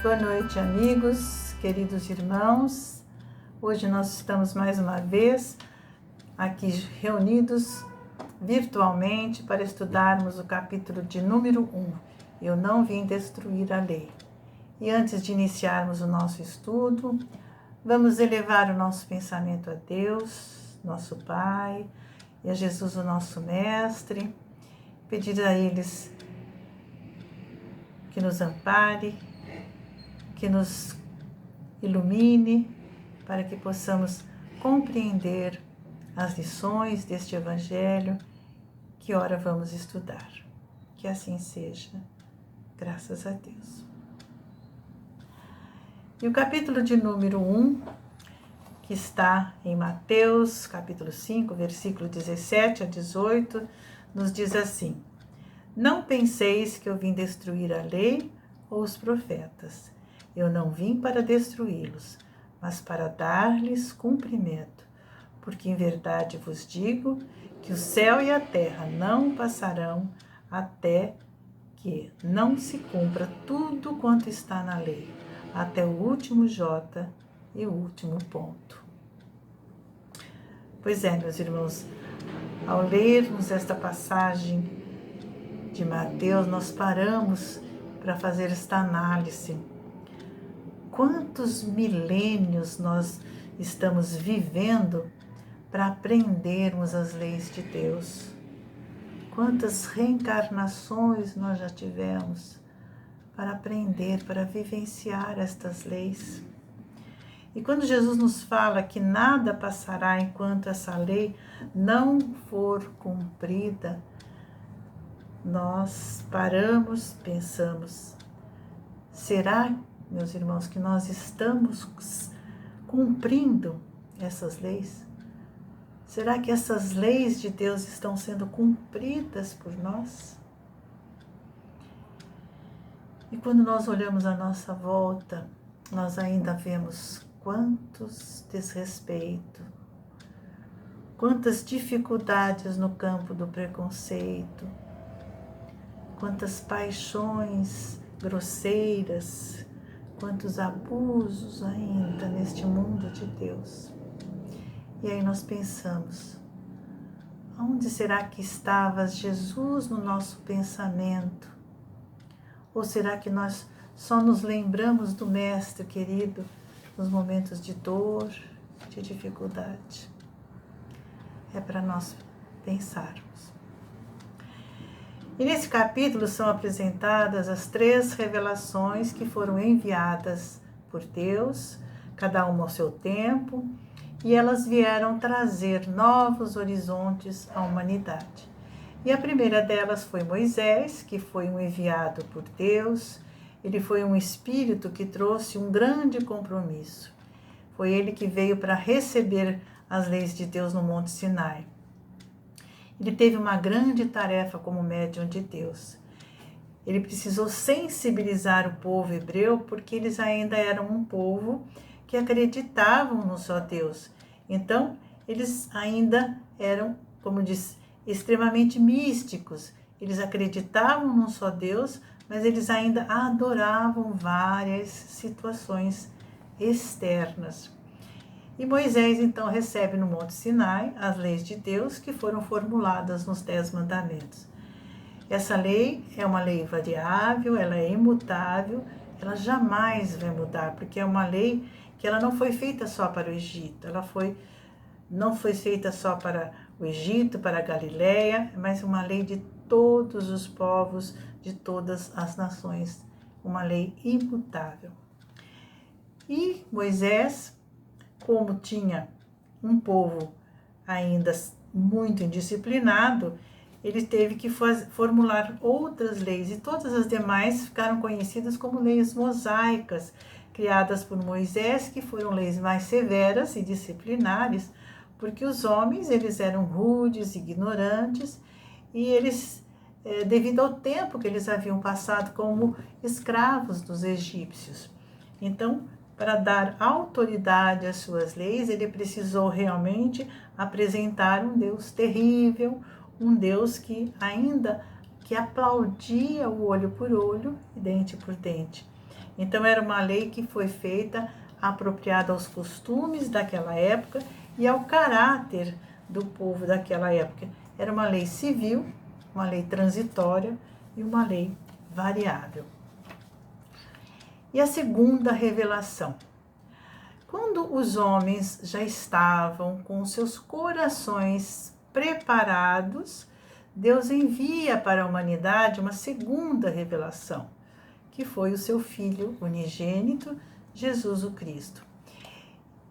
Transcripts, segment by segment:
Boa noite, amigos, queridos irmãos. Hoje nós estamos mais uma vez aqui reunidos virtualmente para estudarmos o capítulo de número 1. Eu não vim destruir a lei. E antes de iniciarmos o nosso estudo, vamos elevar o nosso pensamento a Deus, nosso Pai, e a Jesus, o nosso Mestre, pedir a eles que nos ampare, que nos ilumine, para que possamos compreender as lições deste Evangelho que ora vamos estudar. Que assim seja, graças a Deus. E o capítulo de número 1, que está em Mateus, capítulo 5, versículo 17 a 18, nos diz assim: Não penseis que eu vim destruir a lei ou os profetas. Eu não vim para destruí-los, mas para dar-lhes cumprimento. Porque em verdade vos digo que o céu e a terra não passarão até que não se cumpra tudo quanto está na lei, até o último J e o último ponto. Pois é, meus irmãos, ao lermos esta passagem de Mateus, nós paramos para fazer esta análise. Quantos milênios nós estamos vivendo para aprendermos as leis de Deus? Quantas reencarnações nós já tivemos para aprender, para vivenciar estas leis? E quando Jesus nos fala que nada passará enquanto essa lei não for cumprida, nós paramos, pensamos, será, meus irmãos, que nós estamos cumprindo essas leis? Será que essas leis de Deus estão sendo cumpridas por nós? E quando nós olhamos à nossa volta, nós ainda vemos quantos desrespeitos, quantas dificuldades no campo do preconceito, quantas paixões grosseiras, quantos abusos ainda neste mundo de Deus. E aí nós pensamos, aonde será que estava Jesus no nosso pensamento? Ou será que nós só nos lembramos do Mestre querido nos momentos de dor, de dificuldade? É para nós pensarmos. E nesse capítulo são apresentadas as 3 revelações que foram enviadas por Deus, cada uma ao seu tempo, e elas vieram trazer novos horizontes à humanidade. E a primeira delas foi Moisés, que foi um enviado por Deus. Ele foi um espírito que trouxe um grande compromisso. Foi ele que veio para receber as leis de Deus no Monte Sinai. Ele teve uma grande tarefa como médium de Deus. Ele precisou sensibilizar o povo hebreu, porque eles ainda eram um povo que acreditavam no só Deus. Então, eles ainda eram, como diz, extremamente místicos. Eles acreditavam num só Deus, mas eles ainda adoravam várias situações externas. E Moisés, então, recebe no Monte Sinai as leis de Deus que foram formuladas nos 10 mandamentos. Essa lei é uma lei variável, ela é imutável, ela jamais vai mudar, porque é uma lei que ela não foi feita só para o Egito, não foi feita só para o Egito, para a Galileia, mas uma lei de todos os povos, de todas as nações, uma lei imutável. E Moisés, como tinha um povo ainda muito indisciplinado, ele teve que formular outras leis, e todas as demais ficaram conhecidas como leis mosaicas, criadas por Moisés, que foram leis mais severas e disciplinares, porque os homens eles eram rudes, ignorantes, e eles, devido ao tempo que eles haviam passado como escravos dos egípcios. Então, para dar autoridade às suas leis, ele precisou realmente apresentar um Deus terrível, um Deus que ainda que aplaudia o olho por olho e dente por dente. Então era uma lei que foi feita apropriada aos costumes daquela época e ao caráter do povo daquela época. Era uma lei civil, uma lei transitória e uma lei variável. E a segunda revelação. Quando os homens já estavam com seus corações preparados, Deus envia para a humanidade uma segunda revelação, que foi o seu Filho unigênito, Jesus o Cristo.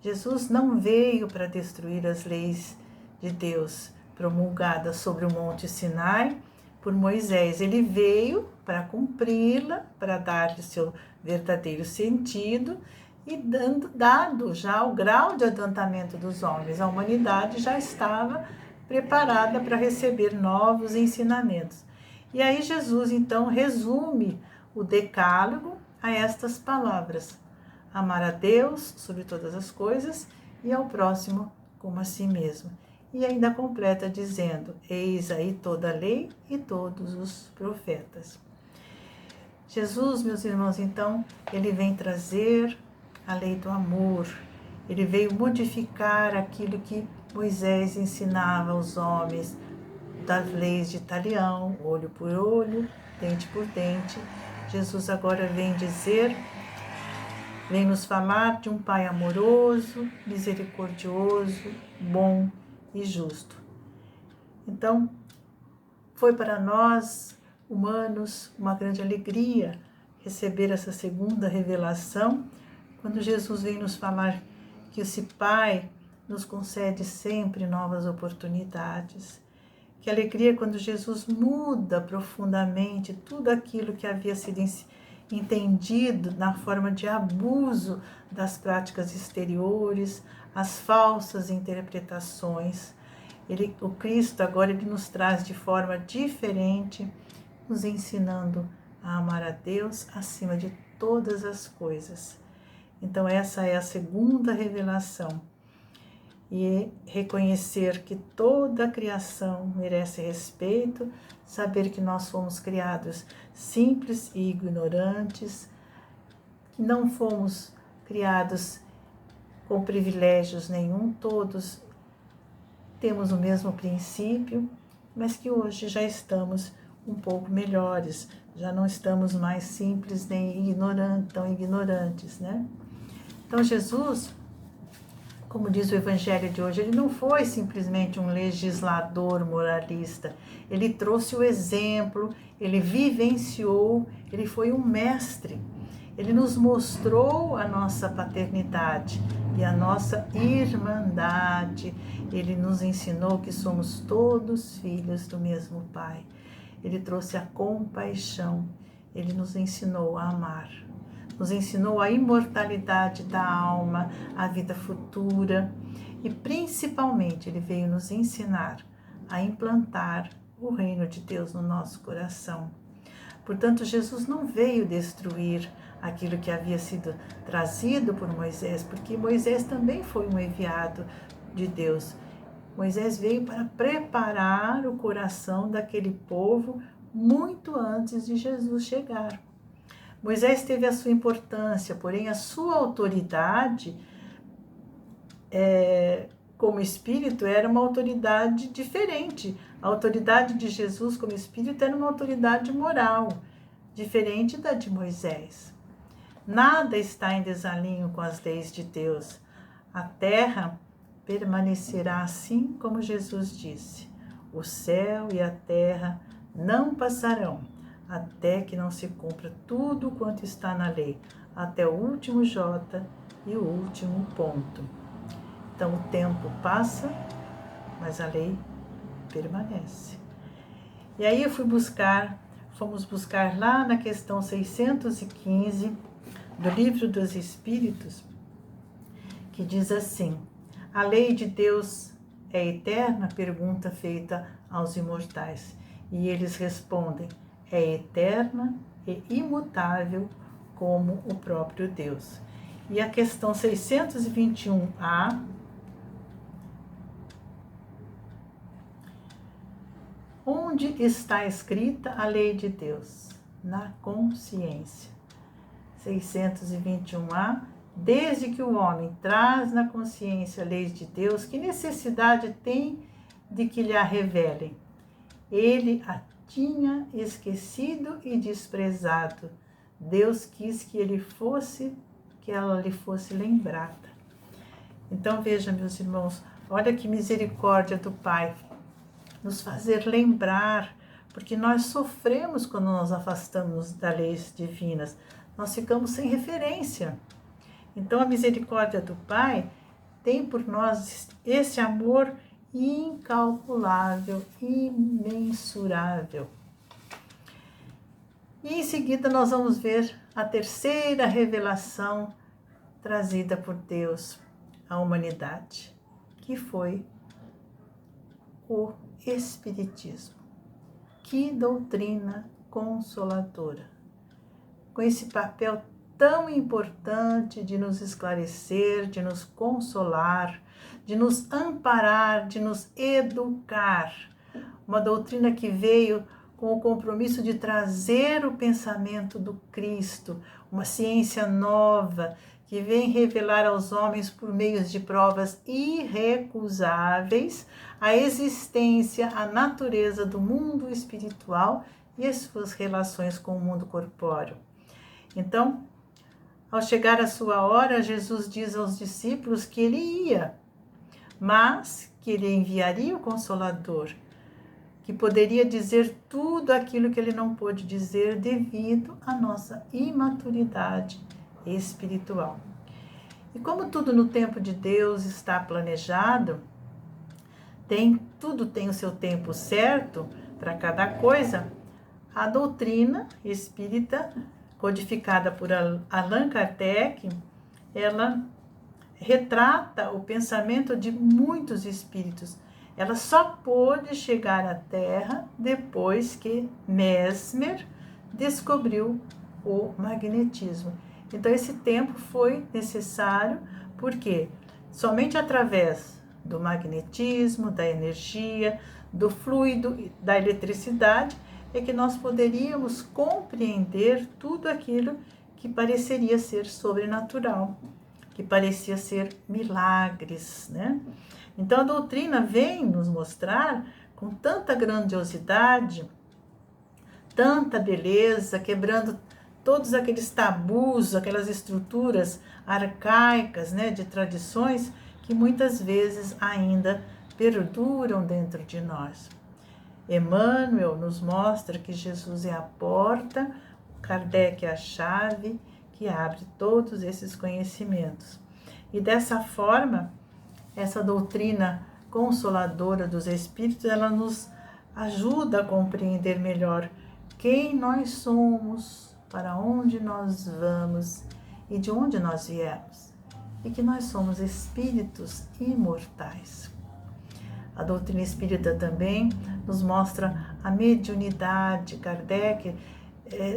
Jesus não veio para destruir as leis de Deus promulgadas sobre o Monte Sinai por Moisés. Ele veio para cumpri-la, para dar-lhe seu verdadeiro sentido e dado já o grau de adiantamento dos homens. A humanidade já estava preparada para receber novos ensinamentos. E aí Jesus então resume o decálogo a estas palavras: amar a Deus sobre todas as coisas e ao próximo como a si mesmo. E ainda completa dizendo: eis aí toda a lei e todos os profetas. Jesus, meus irmãos, então, ele vem trazer a lei do amor. Ele veio modificar aquilo que Moisés ensinava aos homens, das leis de talião, olho por olho, dente por dente. Jesus agora vem nos falar de um Pai amoroso, misericordioso, bom e justo. Então, foi para nós, humanos, uma grande alegria receber essa segunda revelação, quando Jesus vem nos falar que esse Pai nos concede sempre novas oportunidades. Que alegria quando Jesus muda profundamente tudo aquilo que havia sido entendido na forma de abuso das práticas exteriores, as falsas interpretações. O Cristo agora ele nos traz de forma diferente, nos ensinando a amar a Deus acima de todas as coisas. Então essa é a segunda revelação. E reconhecer que toda a criação merece respeito, saber que nós fomos criados simples e ignorantes, não fomos criados com privilégios nenhum, todos temos o mesmo princípio, mas que hoje já estamos um pouco melhores, já não estamos mais simples nem tão ignorantes, né? Então Jesus, como diz o Evangelho de hoje, ele não foi simplesmente um legislador moralista, ele trouxe o exemplo, ele vivenciou, ele foi um mestre, ele nos mostrou a nossa paternidade e a nossa irmandade, ele nos ensinou que somos todos filhos do mesmo Pai, ele trouxe a compaixão, ele nos ensinou a amar. Nos ensinou a imortalidade da alma, a vida futura e, principalmente, ele veio nos ensinar a implantar o reino de Deus no nosso coração. Portanto, Jesus não veio destruir aquilo que havia sido trazido por Moisés, porque Moisés também foi um enviado de Deus. Moisés veio para preparar o coração daquele povo muito antes de Jesus chegar. Moisés teve a sua importância, porém a sua autoridade como Espírito era uma autoridade diferente. A autoridade de Jesus como Espírito era uma autoridade moral, diferente da de Moisés. Nada está em desalinho com as leis de Deus. A terra permanecerá assim como Jesus disse. O céu e a terra não passarão, até que não se cumpra tudo quanto está na lei, até o último J e o último ponto. Então o tempo passa, mas a lei permanece. E aí fomos buscar lá na questão 615 do Livro dos Espíritos, que diz assim: a lei de Deus é eterna? Pergunta feita aos imortais. E eles respondem: é eterna e imutável como o próprio Deus. E a questão 621A, onde está escrita a lei de Deus? Na consciência. 621A, desde que o homem traz na consciência a lei de Deus, que necessidade tem de que lhe a revelem? Ele a tinha esquecido e desprezado. Deus quis que ela lhe fosse lembrada. Então veja, meus irmãos, olha que misericórdia do Pai, nos fazer lembrar, porque nós sofremos quando nos afastamos das leis divinas, nós ficamos sem referência. Então a misericórdia do Pai tem por nós esse amor incalculável, imensurável. E em seguida nós vamos ver a terceira revelação trazida por Deus à humanidade, que foi o Espiritismo. Que doutrina consoladora! Com esse papel tão importante de nos esclarecer, de nos consolar, de nos amparar, de nos educar. Uma doutrina que veio com o compromisso de trazer o pensamento do Cristo, uma ciência nova que vem revelar aos homens por meio de provas irrecusáveis a existência, a natureza do mundo espiritual e as suas relações com o mundo corpóreo. Então, ao chegar a sua hora, Jesus diz aos discípulos que ele ia, mas que ele enviaria o Consolador, que poderia dizer tudo aquilo que ele não pôde dizer devido à nossa imaturidade espiritual. E como tudo no tempo de Deus está planejado, tudo tem o seu tempo certo para cada coisa, a doutrina espírita, codificada por Allan Kardec, ela retrata o pensamento de muitos espíritos. Ela só pôde chegar à Terra depois que Mesmer descobriu o magnetismo. Então esse tempo foi necessário porque somente através do magnetismo, da energia, do fluido, da eletricidade, é que nós poderíamos compreender tudo aquilo que pareceria ser sobrenatural, que parecia ser milagres, né? Então a doutrina vem nos mostrar com tanta grandiosidade, tanta beleza, quebrando todos aqueles tabus, aquelas estruturas arcaicas, né, de tradições que muitas vezes ainda perduram dentro de nós. Emmanuel nos mostra que Jesus é a porta, Kardec é a chave que abre todos esses conhecimentos. E dessa forma, essa doutrina consoladora dos Espíritos, ela nos ajuda a compreender melhor quem nós somos, para onde nós vamos e de onde nós viemos. E que nós somos espíritos imortais. A doutrina espírita também nos mostra a mediunidade. Kardec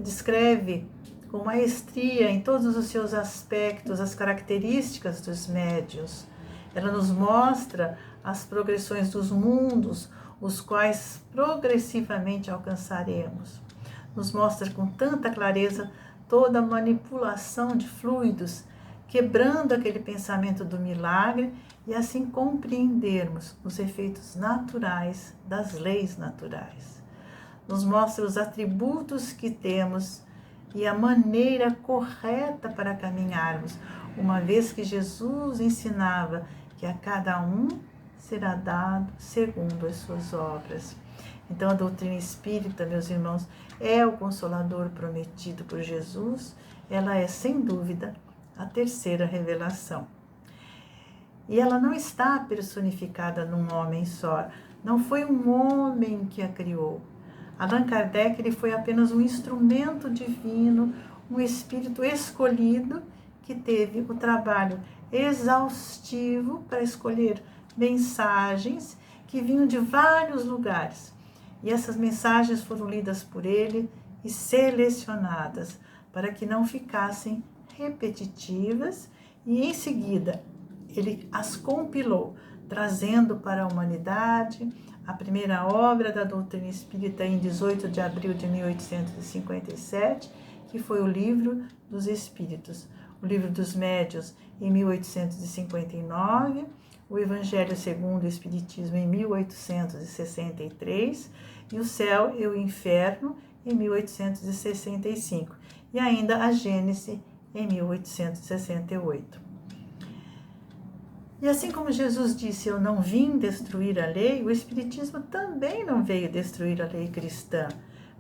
descreve com maestria em todos os seus aspectos as características dos médiuns. Ela nos mostra as progressões dos mundos, os quais progressivamente alcançaremos. Nos mostra com tanta clareza toda a manipulação de fluidos, quebrando aquele pensamento do milagre e assim compreendermos os efeitos naturais das leis naturais. Nos mostra os atributos que temos e a maneira correta para caminharmos, uma vez que Jesus ensinava que a cada um será dado segundo as suas obras. Então a doutrina espírita, meus irmãos, é o consolador prometido por Jesus, ela é sem dúvida a terceira revelação. E ela não está personificada num homem só, não foi um homem que a criou. Allan Kardec ele foi apenas um instrumento divino, um espírito escolhido que teve o trabalho exaustivo para escolher mensagens que vinham de vários lugares. E essas mensagens foram lidas por ele e selecionadas para que não ficassem repetitivas, e em seguida ele as compilou, trazendo para a humanidade a primeira obra da doutrina espírita em 18 de abril de 1857, que foi o Livro dos Espíritos. O Livro dos Médiuns, em 1859, o Evangelho segundo o Espiritismo, em 1863, e o Céu e o Inferno, em 1865, e ainda a Gênese, em 1868. E assim como Jesus disse, eu não vim destruir a lei, o Espiritismo também não veio destruir a lei cristã,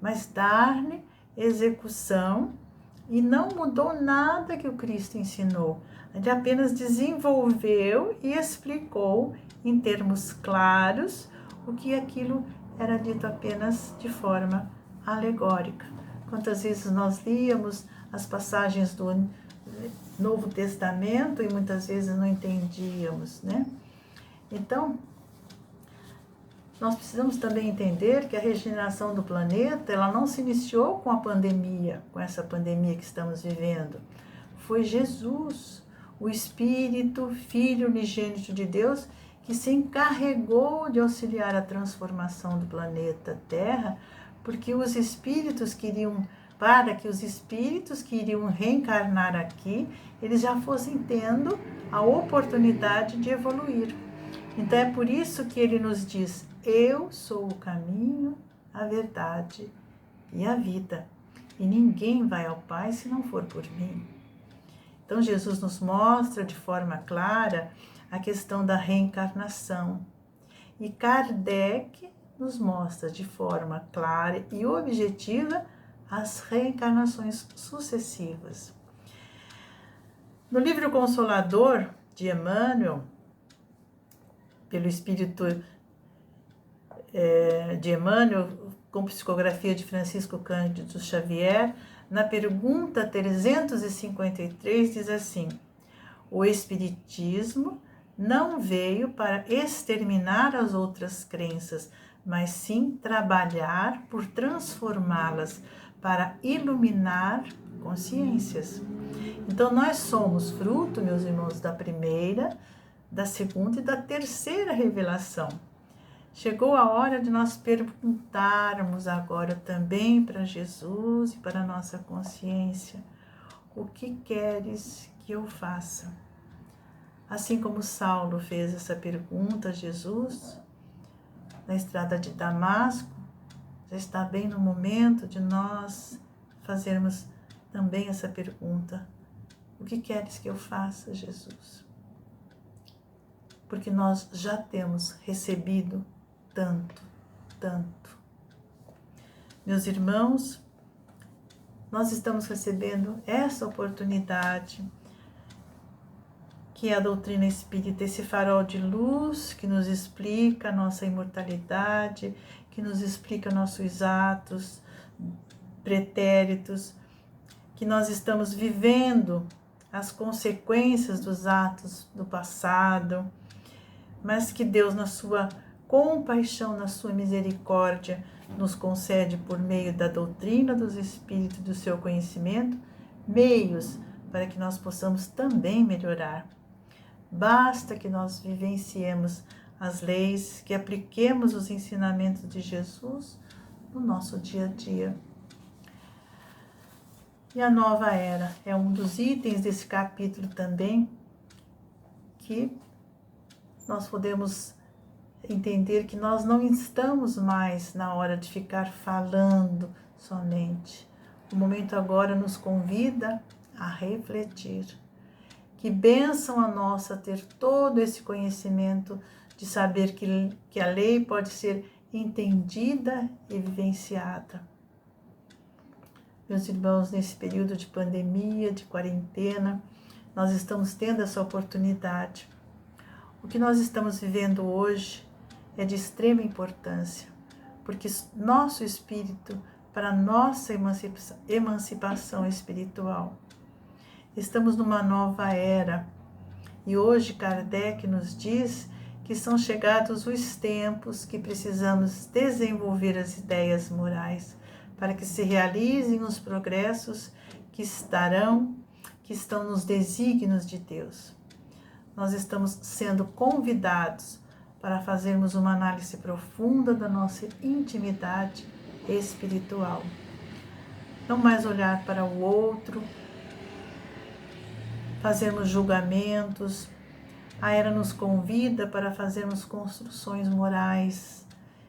mas dar-lhe execução, e não mudou nada que o Cristo ensinou. Ele apenas desenvolveu e explicou em termos claros o que aquilo era dito apenas de forma alegórica. Quantas vezes nós líamos as passagens do Novo Testamento e muitas vezes não entendíamos, né? Então, nós precisamos também entender que a regeneração do planeta, ela não se iniciou com a pandemia, com essa pandemia que estamos vivendo. Foi Jesus, o Espírito, Filho unigênito de Deus, que se encarregou de auxiliar a transformação do planeta Terra, porque os espíritos queriam, para que os espíritos que iriam reencarnar aqui, eles já fossem tendo a oportunidade de evoluir. Então é por isso que ele nos diz, eu sou o caminho, a verdade e a vida, e ninguém vai ao Pai se não for por mim. Então Jesus nos mostra de forma clara a questão da reencarnação, e Kardec nos mostra de forma clara e objetiva as reencarnações sucessivas. No livro Consolador de Emmanuel, pelo Espírito de Emmanuel, com psicografia de Francisco Cândido Xavier, na pergunta 353 diz assim: o Espiritismo não veio para exterminar as outras crenças, mas sim trabalhar por transformá-las, para iluminar consciências. Então nós somos fruto, meus irmãos, da primeira, da segunda e da terceira revelação. Chegou a hora de nós perguntarmos agora também para Jesus e para a nossa consciência: o que queres que eu faça? Assim como Saulo fez essa pergunta a Jesus, na estrada de Damasco, já está bem no momento de nós fazermos também essa pergunta: o que queres que eu faça, Jesus? Porque nós já temos recebido tanto, tanto. Meus irmãos, nós estamos recebendo essa oportunidade, que é a doutrina espírita, esse farol de luz que nos explica a nossa imortalidade, que nos explica nossos atos pretéritos, que nós estamos vivendo as consequências dos atos do passado, mas que Deus, na sua compaixão, na sua misericórdia, nos concede, por meio da doutrina dos Espíritos, do seu conhecimento, meios para que nós possamos também melhorar. Basta que nós vivenciemos as leis, que apliquemos os ensinamentos de Jesus no nosso dia a dia. E a nova era é um dos itens desse capítulo também, que nós podemos entender que nós não estamos mais na hora de ficar falando somente. O momento agora nos convida a refletir. Que bênção a nossa ter todo esse conhecimento de saber que a lei pode ser entendida e vivenciada. Meus irmãos, nesse período de pandemia, de quarentena, nós estamos tendo essa oportunidade. O que nós estamos vivendo hoje é de extrema importância, porque nosso espírito, para nossa emancipação espiritual, estamos numa nova era, e hoje Kardec nos diz que são chegados os tempos que precisamos desenvolver as ideias morais para que se realizem os progressos que estão nos desígnios de Deus. Nós estamos sendo convidados para fazermos uma análise profunda da nossa intimidade espiritual. não mais olhar para o outro, fazermos julgamentos. A era nos convida para fazermos construções morais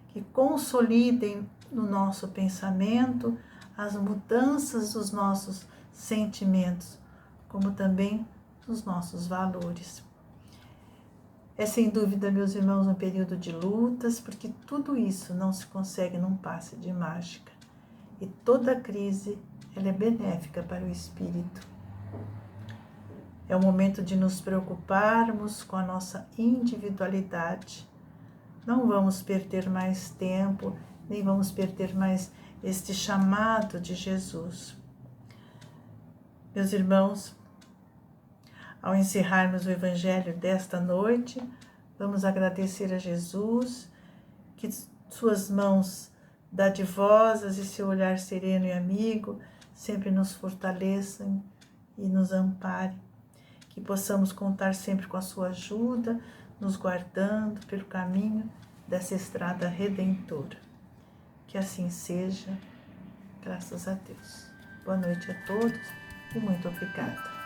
que consolidem no nosso pensamento as mudanças dos nossos sentimentos, como também dos nossos valores. É sem dúvida, meus irmãos, um período de lutas, porque tudo isso não se consegue num passe de mágica. E toda crise, ela é benéfica para o espírito. É o momento de nos preocuparmos com a nossa individualidade. Não vamos perder mais tempo, nem vamos perder mais este chamado de Jesus. Meus irmãos, ao encerrarmos o Evangelho desta noite, vamos agradecer a Jesus, que suas mãos dadivosas e seu olhar sereno e amigo sempre nos fortaleçam e nos amparem. Que possamos contar sempre com a sua ajuda, nos guardando pelo caminho dessa estrada redentora. Que assim seja, graças a Deus. Boa noite a todos e muito obrigada.